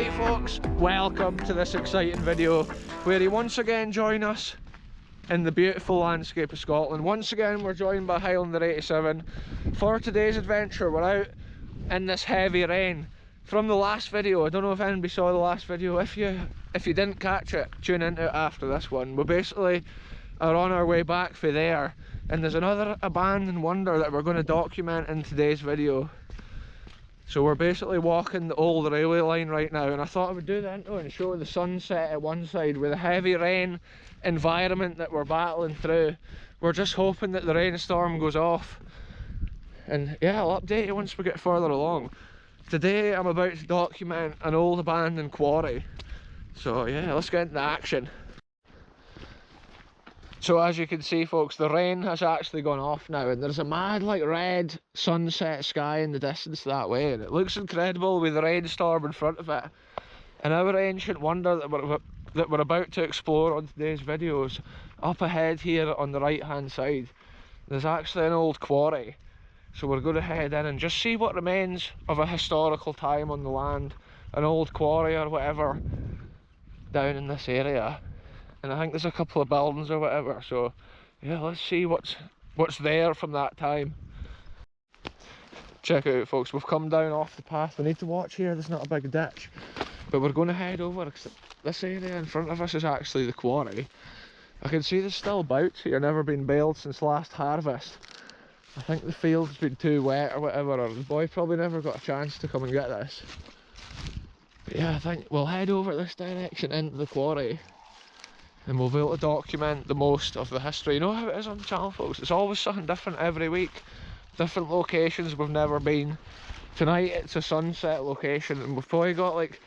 Right folks, welcome to this exciting video where you once again join us in the beautiful landscape of Scotland. Once again we're joined by Highlander 87. For today's adventure we're out in this heavy rain. From the last video, I don't know if anybody saw the last video. If you didn't catch it, tune into it after this one. We basically are on our way back for there, and there's another abandoned wonder that we're going to document in today's video. So we're basically walking the old railway line right now, and I thought I would do the intro and show the sunset at one side with the heavy rain environment that we're battling through. We're just hoping that the rainstorm goes off, and yeah, I'll update you once we get further along. Today I'm about to document an old abandoned quarry. So yeah, let's get into action. So as you can see folks, the rain has actually gone off now, and there's a mad like red sunset sky in the distance that way, and it looks incredible with the rainstorm in front of it. And our ancient wonder that we're about to explore on today's videos, up ahead here on the right hand side, there's actually an old quarry. So we're going to head in and just see what remains of a historical time on the land, an old quarry or whatever down in this area. And I think there's a couple of buildings or whatever, so yeah, let's see what's there from that time. Check it out folks, we've come down off the path. We need to watch here, there's not a big ditch, but we're going to head over. This area in front of us is actually the quarry. I can see there's still bouts here, never been baled since last harvest. I think the field's been too wet or whatever, or the boy probably never got a chance to come and get this. But yeah, I think we'll head over this direction into the quarry, and we'll be able to document the most of the history. You know how it is on the channel folks, it's always something different every week. Different locations we've never been. Tonight it's a sunset location, and we've probably got like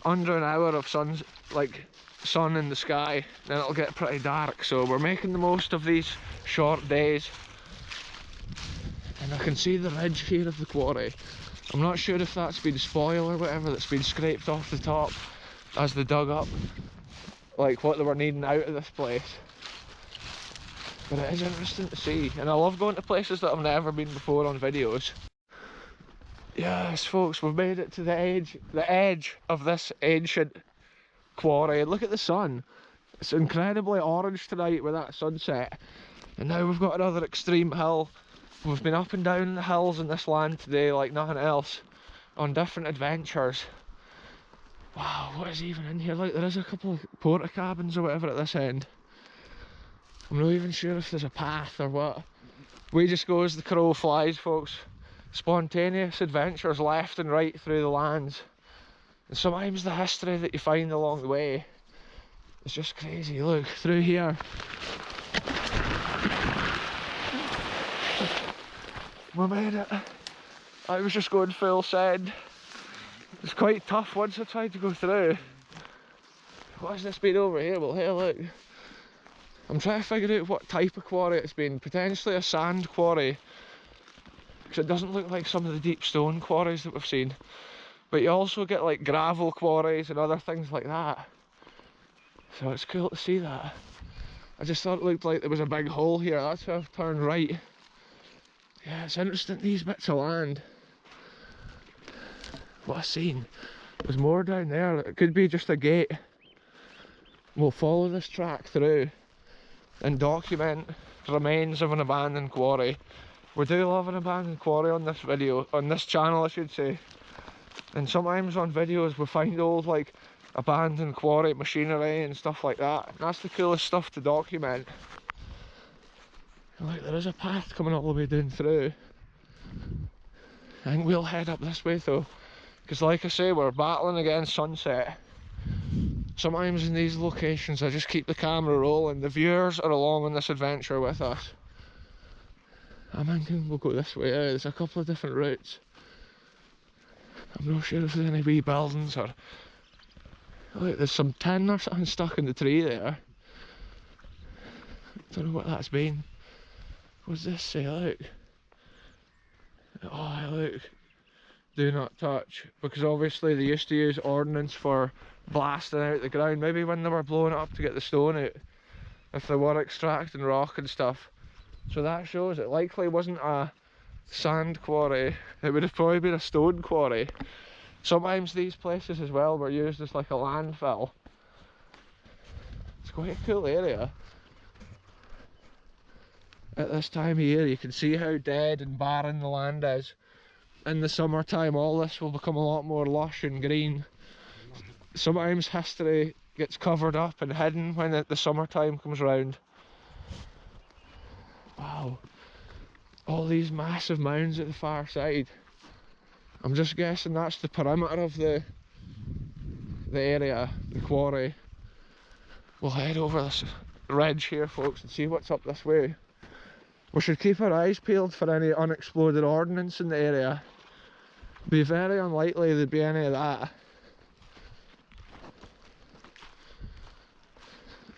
under an hour of sun in the sky, then it'll get pretty dark. So we're making the most of these short days. And I can see the ridge here of the quarry. I'm not sure if that's been spoil or whatever that's been scraped off the top as they dug up like what they were needing out of this place. But it is interesting to see, and I love going to places that I've never been before on videos. Yes folks, we've made it to the edge of this ancient quarry, and look at the sun. It's incredibly orange tonight with that sunset. And now we've got another extreme hill. We've been up and down the hills in this land today like nothing else, on different adventures. Wow, what is even in here? Like, there is a couple of porta cabins or whatever at this end. I'm not even sure if there's a path or what. We just go as the crow flies folks. Spontaneous adventures left and right through the lands. And sometimes the history that you find along the way is just crazy. Look, through here. We made it. I was just going full send. It's quite tough once I tried to go through. What has this been over here? Well, hey look. I'm trying to figure out what type of quarry it's been. Potentially a sand quarry, because it doesn't look like some of the deep stone quarries that we've seen. But you also get like gravel quarries and other things like that. So it's cool to see that. I just thought it looked like there was a big hole here. That's why I've turned right. Yeah, it's interesting, these bits of land. What a scene. There's more down there. It could be just a gate. We'll follow this track through and document the remains of an abandoned quarry. We do love an abandoned quarry on this video, on this channel I should say. And sometimes on videos we find old like abandoned quarry machinery and stuff like that. And that's the coolest stuff to document. Like, there is a path coming all the way down through. I think we'll head up this way though, because like I say, we're battling against sunset. Sometimes in these locations I just keep the camera rolling. The viewers are along on this adventure with us. I'm thinking we'll go this way. There's a couple of different routes. I'm not sure if there's any wee buildings or... Look, there's some tin or something stuck in the tree there. Don't know what that's been. What's this say? Look. Oh look. Do not touch. Because obviously they used to use ordnance for blasting out the ground. Maybe when they were blowing it up to get the stone out. If they were extracting rock and stuff. So that shows it likely wasn't a sand quarry. It would have probably been a stone quarry. Sometimes these places as well were used as like a landfill. It's quite a cool area. At this time of year you can see how dead and barren the land is. In the summertime all this will become a lot more lush and green. Sometimes history gets covered up and hidden when the summertime comes round. Wow. All these massive mounds at the far side. I'm just guessing that's the perimeter of the area, the quarry. We'll head over this ridge here, folks, and see what's up this way. We should keep our eyes peeled for any unexploded ordnance in the area. Be very unlikely there'd be any of that.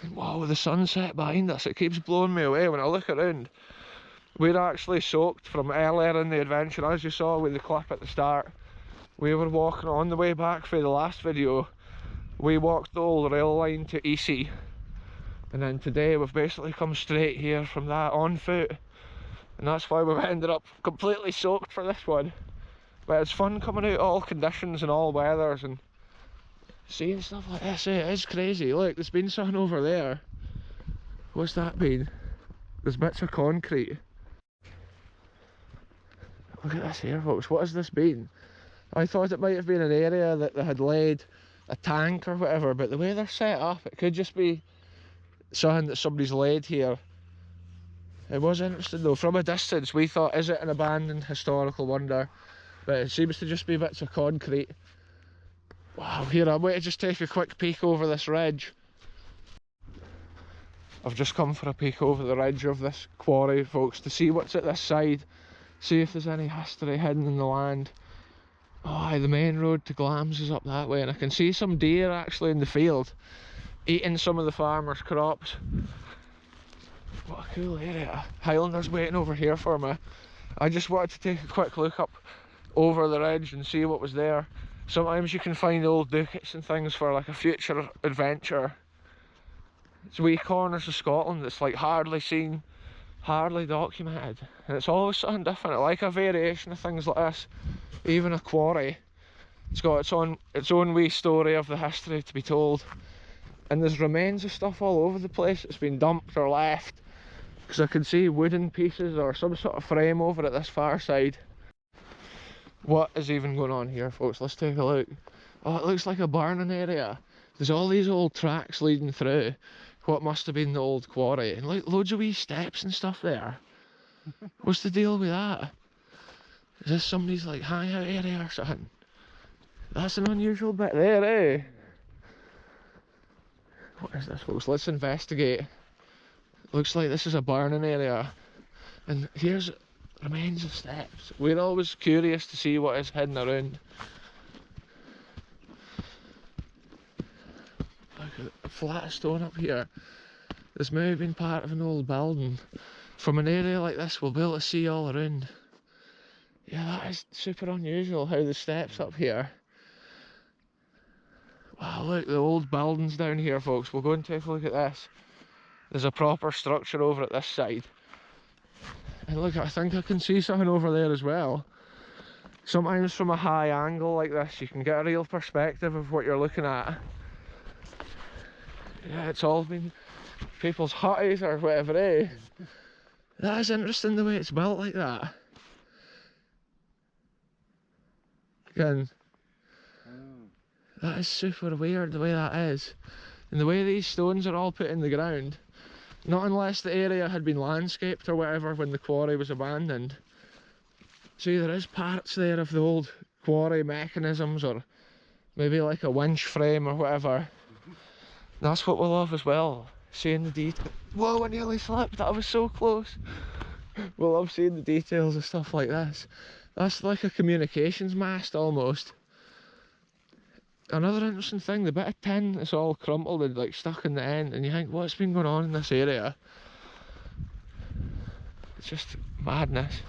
And wow, with the sunset behind us, it keeps blowing me away when I look around. We're actually soaked from earlier in the adventure, as you saw with the clip at the start. We were walking on the way back for the last video. We walked the old rail line to EC, and then today we've basically come straight here from that on foot, and that's why we've ended up completely soaked for this one. But it's fun coming out all conditions and all weathers and seeing stuff like this. It is crazy. Look, there's been something over there. What's that been? There's bits of concrete. Look at this here, folks. What has this been? I thought it might have been an area that they had laid a tank or whatever, but the way they're set up, it could just be something that somebody's laid here. It was interesting though. From a distance we thought, is it an abandoned historical wonder? But it seems to just be bits of concrete. Wow, here I'm going to just take a quick peek over this ridge. I've just come for a peek over the ridge of this quarry, folks, to see what's at this side. See if there's any history hidden in the land. Oh, the main road to Glams is up that way, and I can see some deer actually in the field eating some of the farmers' crops. What a cool area. Highlanders waiting over here for me. I just wanted to take a quick look up over the ridge and see what was there. Sometimes you can find old ducats and things for like a future adventure. It's wee corners of Scotland that's like hardly seen, hardly documented, and it's always something different. I like a variation of things like this. Even a quarry, it's got its own wee story of the history to be told, and there's remains of stuff all over the place that's been dumped or left, because I can see wooden pieces or some sort of frame over at this far side. What is even going on here, folks? Let's take a look. Oh, it looks like a burning area. There's all these old tracks leading through what must have been the old quarry, and like loads of wee steps and stuff there. What's the deal with that? Is this somebody's like hangout area or something? That's an unusual bit there, eh? What is this, folks? Let's investigate. Looks like this is a burning area, and here's remains of steps. We're always curious to see what is hidden around. Look at the flat stone up here. This may have been part of an old building. From an area like this we'll be able to see all around. Yeah, that is super unusual how the steps up here. Wow, look, the old buildings down here, folks. We'll go and take a look at this. There's a proper structure over at this side. And look, I think I can see something over there as well. Sometimes from a high angle like this you can get a real perspective of what you're looking at. Yeah, it's all been people's hutties or whatever, eh? That is interesting the way it's built like that. Again, that is super weird the way that is. And the way these stones are all put in the ground. Not unless the area had been landscaped or whatever when the quarry was abandoned. See, there is parts there of the old quarry mechanisms, or maybe like a winch frame or whatever. That's what we love as well, seeing the detail. Whoa, I nearly slipped, I was so close. We love seeing the details of stuff like this. That's like a communications mast almost. Another interesting thing, the bit of tin is all crumpled and like stuck in the end, and you think, what's been going on in this area? It's just madness.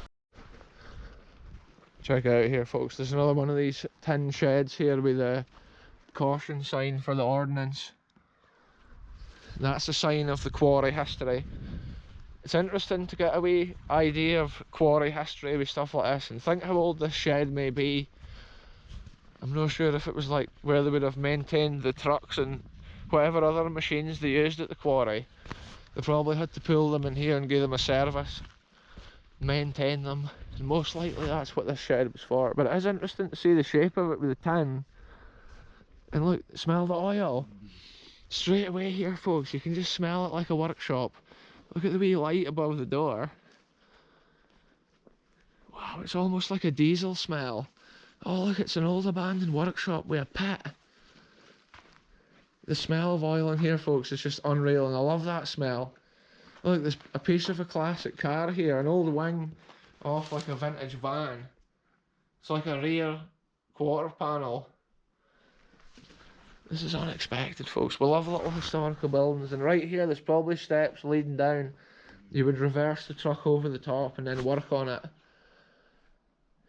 Check it out here, folks. There's another one of these tin sheds here with a caution sign for the ordnance. That's a sign of the quarry history. It's interesting to get a wee idea of quarry history with stuff like this and think how old this shed may be. I'm not sure if it was like where they would have maintained the trucks and whatever other machines they used at the quarry. They probably had to pull them in here and give them a service, maintain them, and most likely that's what this shed was for. But it is interesting to see the shape of it with the tin. And look, smell the oil. Straight away here, folks, you can just smell it like a workshop. Look at the wee light above the door. Wow, it's almost like a diesel smell. Oh look, it's an old abandoned workshop with a pit. The smell of oil in here, folks, is just unreal, and I love that smell. Look, there's a piece of a classic car here, an old wing off like a vintage van. It's like a rear quarter panel. This is unexpected, folks. We love little historical buildings, and right here there's probably steps leading down. You would reverse the truck over the top and then work on it.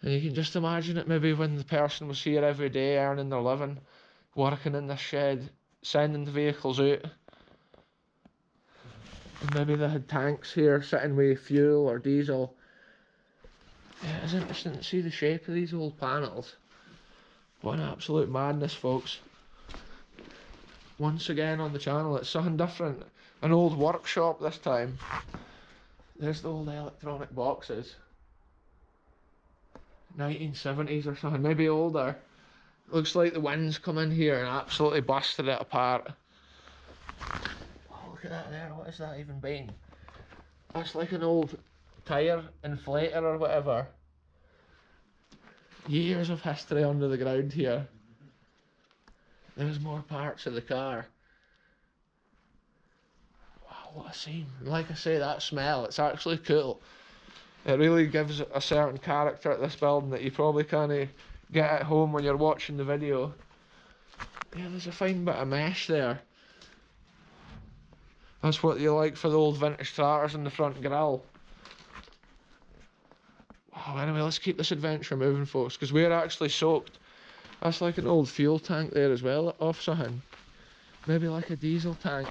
And you can just imagine it maybe when the person was here every day earning their living, working in this shed, sending the vehicles out. And maybe they had tanks here sitting with fuel or diesel. Yeah, it's interesting to see the shape of these old panels. What an absolute madness, folks. Once again on the channel, it's something different. An old workshop this time. There's the old electronic boxes. 1970s or something, maybe older. Looks like the wind's come in here and absolutely busted it apart. Oh, look at that there, what is that even been? That's like an old tyre inflator or whatever. Years of history under the ground here. There's more parts of the car. Wow, what a scene. Like I say, that smell, it's actually cool. It really gives a certain character to this building that you probably can't get at home when you're watching the video. Yeah, there's a fine bit of mesh there. That's what you like for the old vintage tractors in the front grille. Wow, anyway, let's keep this adventure moving, folks, because we're actually soaked. That's like an old fuel tank there as well, off something. Maybe like a diesel tank.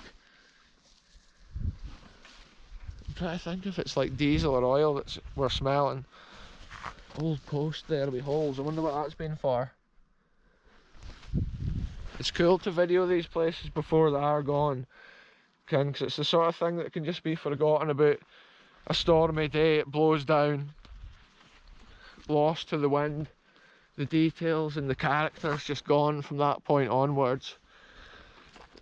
I'm trying to think if it's like diesel or oil that we're smelling. Old post there with holes, I wonder what that's been for. It's cool to video these places before they are gone, because it's the sort of thing that can just be forgotten about. A stormy day, it blows down, lost to the wind. The details and the characters just gone from that point onwards.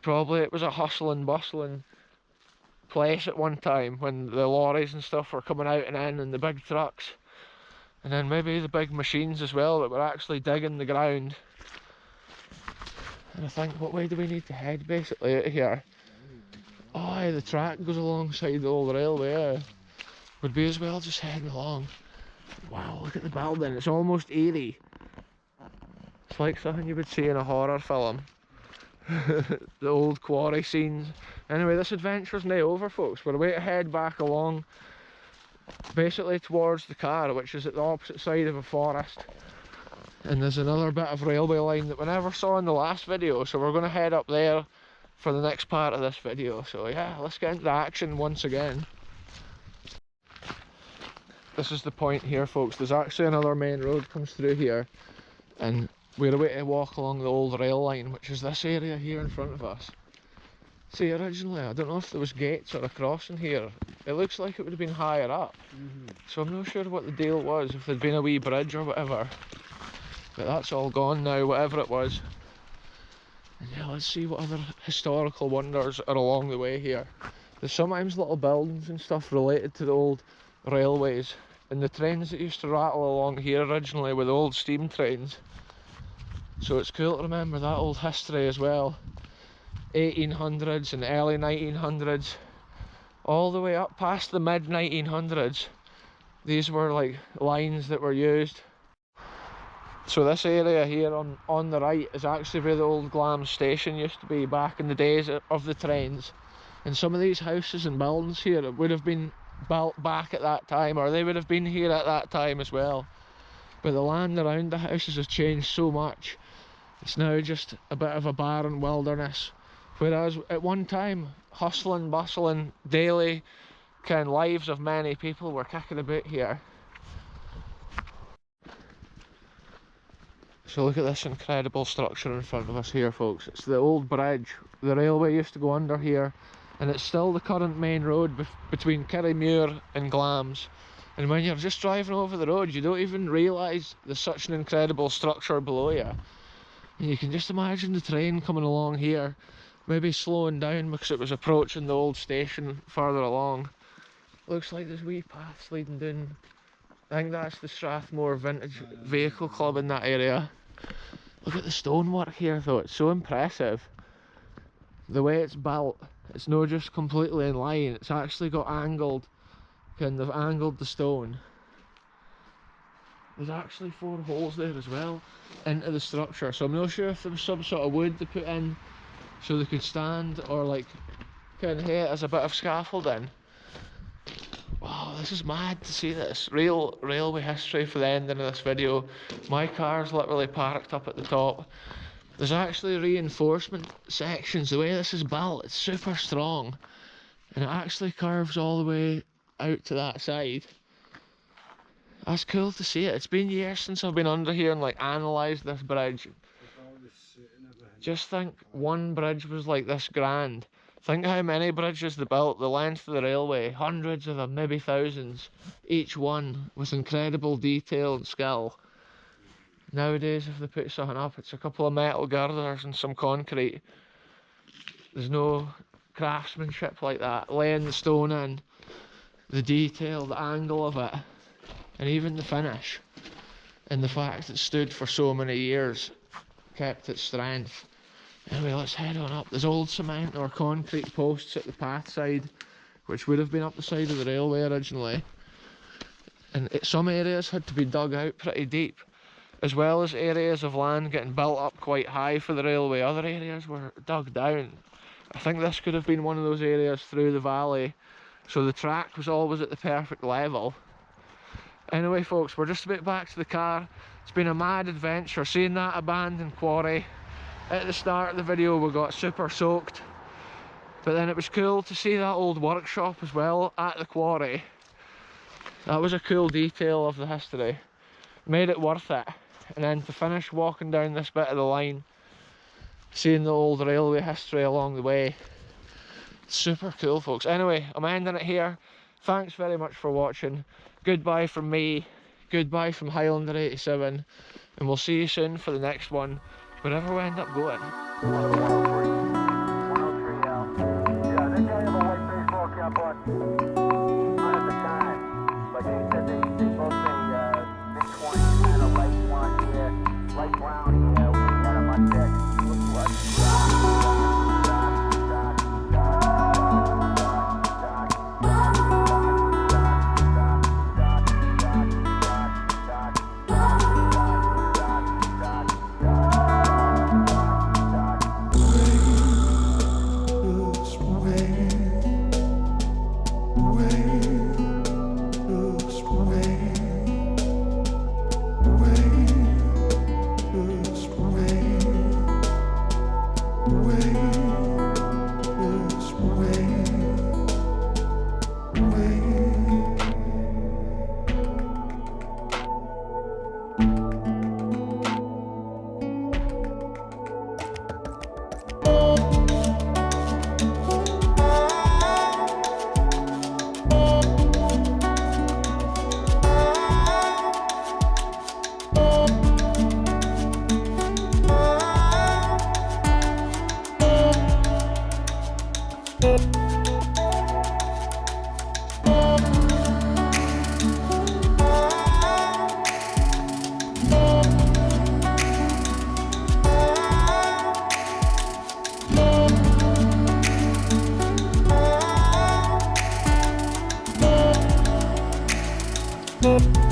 Probably it was a hustling, bustling place at one time when the lorries and stuff were coming out and in, and the big trucks. And then maybe the big machines as well that were actually digging the ground. And I think, what way do we need to head basically out of here? Oh, the track goes alongside the old railway. Would be as well just heading along. Wow, look at the building, it's almost eerie. It's like something you would see in a horror film. The old quarry scenes. Anyway, this adventure's now over, folks. We're about to head back along, basically towards the car, which is at the opposite side of a forest. And there's another bit of railway line that we never saw in the last video, so we're going to head up there for the next part of this video. So yeah, let's get into the action once again. This is the point here, folks. There's actually another main road comes through here, and we're about to walk along the old rail line, which is this area here in front of us. See, originally, I don't know if there was gates or a crossing here. It looks like it would have been higher up. So I'm not sure what the deal was, if there'd been a wee bridge or whatever. But that's all gone now, whatever it was. And yeah, let's see what other historical wonders are along the way here. There's sometimes little buildings and stuff related to the old railways. And the trains that used to rattle along here originally were the old steam trains. So it's cool to remember that old history as well. 1800s and early 1900s, all the way up past the mid 1900s. These were like lines that were used. So this area here on the right is actually where the old Glam station used to be back in the days of the trains. And some of these houses and buildings here would have been built back at that time, or they would have been here at that time as well. But the land around the houses has changed so much. It's now just a bit of a barren wilderness. Whereas at one time, hustling, bustling, daily kind of lives of many people were kicking about here. So look at this incredible structure in front of us here, folks. It's the old bridge. The railway used to go under here, and it's still the current main road between Kirriemuir and Glamis. And when you're just driving over the road, you don't even realise there's such an incredible structure below you. And you can just imagine the train coming along here, maybe slowing down because it was approaching the old station further along. Looks like there's wee paths leading down. I think that's the Strathmore Vintage Vehicle Club in that area. Look at the stonework here though, it's so impressive. The way it's built, it's not just completely in line, it's actually got angled, kind of angled the stone. There's actually 4 holes there as well into the structure, so I'm not sure if there was some sort of wood they put in so they could stand, or like kind of here as a bit of scaffolding. Wow, this is mad to see this. Real railway history for the ending of this video. My car's literally parked up at the top. There's actually reinforcement sections. The way this is built, it's super strong. And it actually curves all the way out to that side. That's cool to see it. It's been years since I've been under here and like analysed this bridge. Just think one bridge was like this grand. Think how many bridges they built, the length of the railway, hundreds of them, maybe thousands, each one with incredible detail and skill. Nowadays if they put something up, it's a couple of metal girders and some concrete. There's no craftsmanship like that, laying the stone in, the detail, the angle of it, and even the finish. And the fact it stood for so many years kept its strength. Anyway, let's head on up. There's old cement or concrete posts at the path side, which would have been up the side of the railway originally. And some areas had to be dug out pretty deep, as well as areas of land getting built up quite high for the railway. Other areas were dug down. I think this could have been one of those areas through the valley, so the track was always at the perfect level. Anyway folks, we're just about back to the car. It's been a mad adventure, seeing that abandoned quarry. At the start of the video we got super soaked, but then it was cool to see that old workshop as well at the quarry. That was a cool detail of the history. Made it worth it. And then to finish walking down this bit of the line, seeing the old railway history along the way. Super cool folks. Anyway, I'm ending it here. Thanks very much for watching. Goodbye from me, goodbye from Highlander 87, and we'll see you soon for the next one, wherever we end up going. 103 out. Yeah, I think they have a white baseball cap on at the time, but they said they both say mid-20s, kind of light blonde hair, light brown hair, we had them on deck. Looks like We'll be right back.